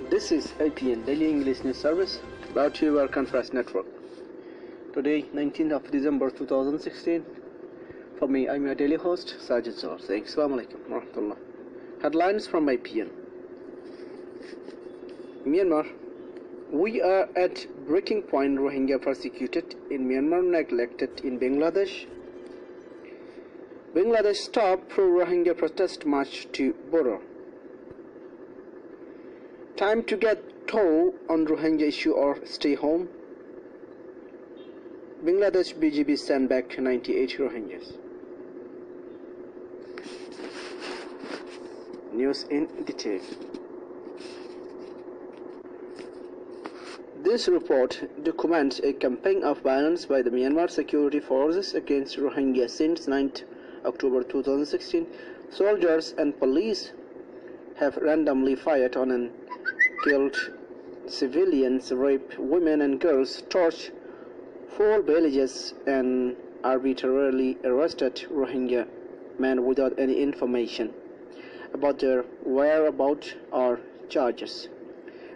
This is APN Daily English News Service brought to you by Arakan Network. Today, 19th of December 2016. For me, I'm your daily host, Sajid Zawar, saying Assalamu alaikum warahmatullah. Headlines from APN. Myanmar. We are at breaking point. Rohingya persecuted in Myanmar, neglected in Bangladesh. Bangladesh stopped pro-Rohingya protest march to border. Time to get toll on Rohingya issue or stay home. Bangladesh BGB sent back 98 Rohingyas. News in detail. This report documents a campaign of violence by the Myanmar security forces against Rohingya since 9th October 2016. Soldiers and police have randomly fired on and killed civilians, raped women and girls, torched 4 villages, and arbitrarily arrested Rohingya men without any information about their whereabouts or charges.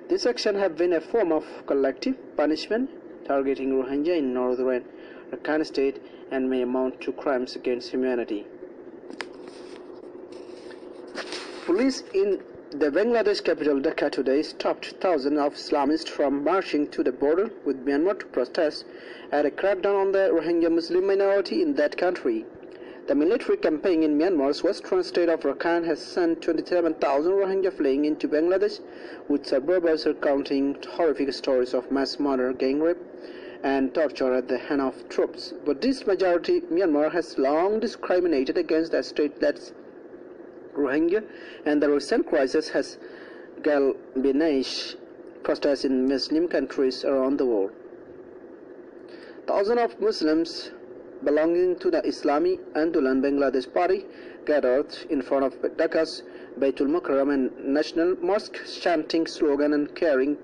This action has been a form of collective punishment targeting Rohingya in northern Arakan state and may amount to crimes against humanity. Police in the Bangladesh capital Dhaka today stopped thousands of Islamists from marching to the border with Myanmar to protest at a crackdown on the Rohingya Muslim minority in that country. The military campaign in Myanmar's western state of Arakan has sent 27,000 Rohingya fleeing into Bangladesh, with survivors recounting horrific stories of mass murder, gang rape, and torture at the hand of troops. But this majority, Myanmar, has long discriminated against the state that's Rohingya, and the recent crisis has galvanized protests in Muslim countries around the world. Thousands of Muslims belonging to the Islami Andolan Bangladesh party gathered in front of Dhaka's Baitul Mukarram and National Mosque, chanting slogans and carrying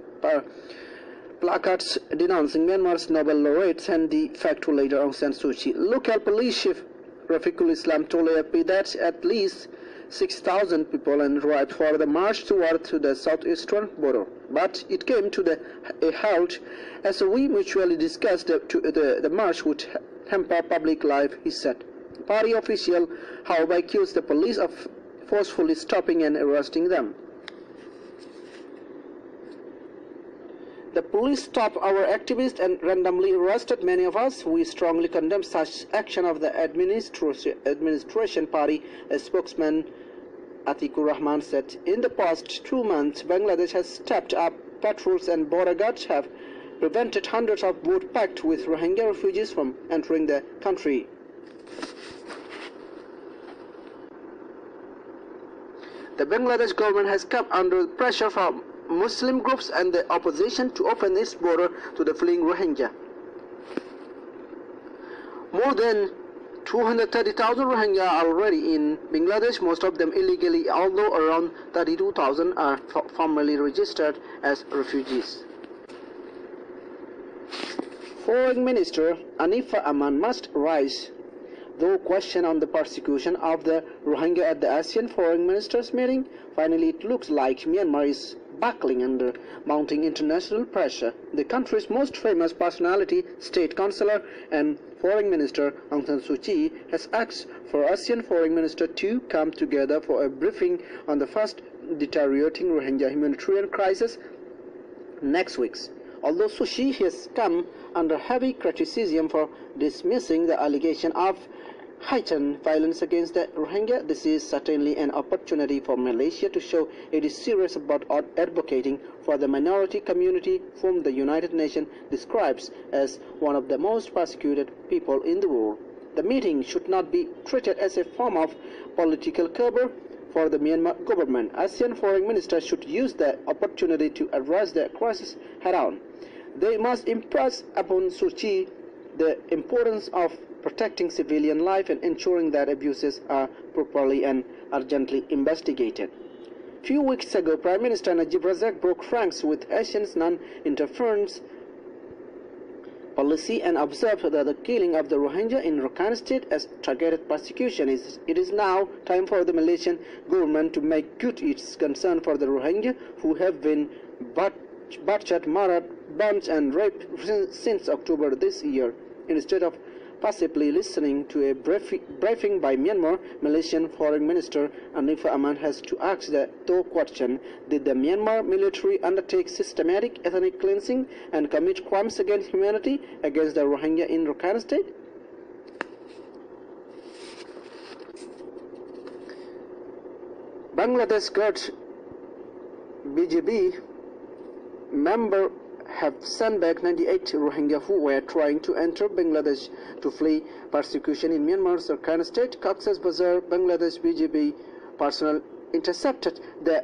placards denouncing Myanmar's Nobel laureates and the facto leader Aung San Suu Kyi. Local police chief Rafiqul Islam told AFP that at least 6,000 people arrived for the march toward the southeastern border, but it came to a halt as we mutually discussed the march would hamper public life, he said. Party official, however, accused the police of forcefully stopping and arresting them. The police stopped our activists and randomly arrested many of us. We strongly condemn such action of the administration party, a spokesman Atikur Rahman said. In the past 2 months, Bangladesh has stepped up patrols and border guards have prevented hundreds of boats packed with Rohingya refugees from entering the country. The Bangladesh government has come under pressure from Muslim groups and the opposition to open its border to the fleeing Rohingya. More than 230,000 Rohingya are already in Bangladesh, most of them illegally, although around 32,000 are formally registered as refugees. Foreign Minister Anifa Aman must rise, though question on the persecution of the Rohingya at the ASEAN Foreign Ministers meeting. Finally, it looks like Myanmar is buckling under mounting international pressure. The country's most famous personality, State Councillor and Foreign Minister Aung San Suu Kyi, has asked for ASEAN Foreign Minister to come together for a briefing on the fast deteriorating Rohingya humanitarian crisis next week. Although Suu Kyi has come under heavy criticism for dismissing the allegation of heightened violence against the Rohingya, this is certainly an opportunity for Malaysia to show it is serious about advocating for the minority community whom the United Nations describes as one of the most persecuted people in the world. The meeting should not be treated as a form of political cover for the Myanmar government. ASEAN foreign ministers should use the opportunity to address the crisis head-on. They must impress upon Suu Kyi the importance of protecting civilian life and ensuring that abuses are properly and urgently investigated. Few weeks ago, Prime Minister Najib Razak broke ranks with Asians non-interference policy and observed that the killing of the Rohingya in Arakan state as targeted persecution. It is now time for the Malaysian government to make good its concern for the Rohingya who have been butchered, murdered, burnt and raped since October this year. Instead of passively listening to a briefing by Myanmar, Malaysian Foreign Minister Anifah Aman has to ask the tough question: did the Myanmar military undertake systematic ethnic cleansing and commit crimes against humanity against the Rohingya in Arakan state? Bangladesh Kurd BJP member have sent back 98 Rohingya who were trying to enter Bangladesh to flee persecution in Myanmar's Arakan state. Cox's Bazar, Bangladesh BJP personnel intercepted the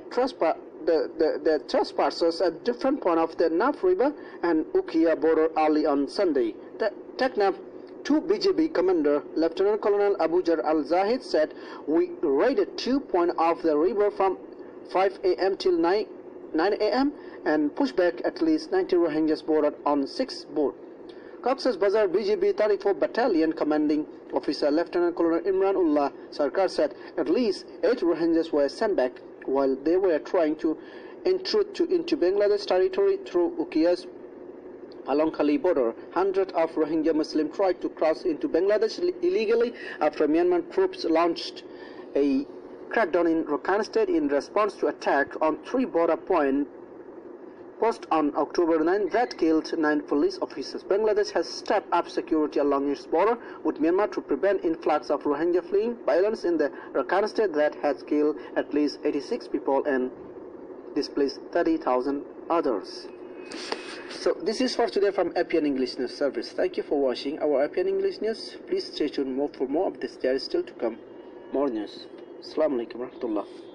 trespassers at different points of the Naf River and Ukiah border early on Sunday. The Teknaf 2 BJP commander Lieutenant Colonel Abujar Al-Zahid said, "We raided 2 points of the river from 5 a.m. till 9 a.m. and pushed back at least 90 Rohingyas boarded on 6 boats." Cox's Bazar BJP 34 Battalion Commanding Officer Lieutenant Colonel Imran Ullah Sarkar said at least 8 Rohingyas were sent back while they were trying to intrude into Bangladesh territory through Ukiah's Palongkhali border. Hundreds of Rohingya Muslims tried to cross into Bangladesh illegally after Myanmar troops launched a crackdown in Arakan state in response to attack on 3 border posts on October 9 that killed 9 police officers. Bangladesh has stepped up security along its border with Myanmar to prevent influx of Rohingya fleeing violence in the Arakan state that has killed at least 86 people and displaced 30,000 others. So this is for today from APN English News Service. Thank you for watching our APN English News. Please stay tuned for more of this. There is still to come more news. Assalamu alaikum warahmatullah.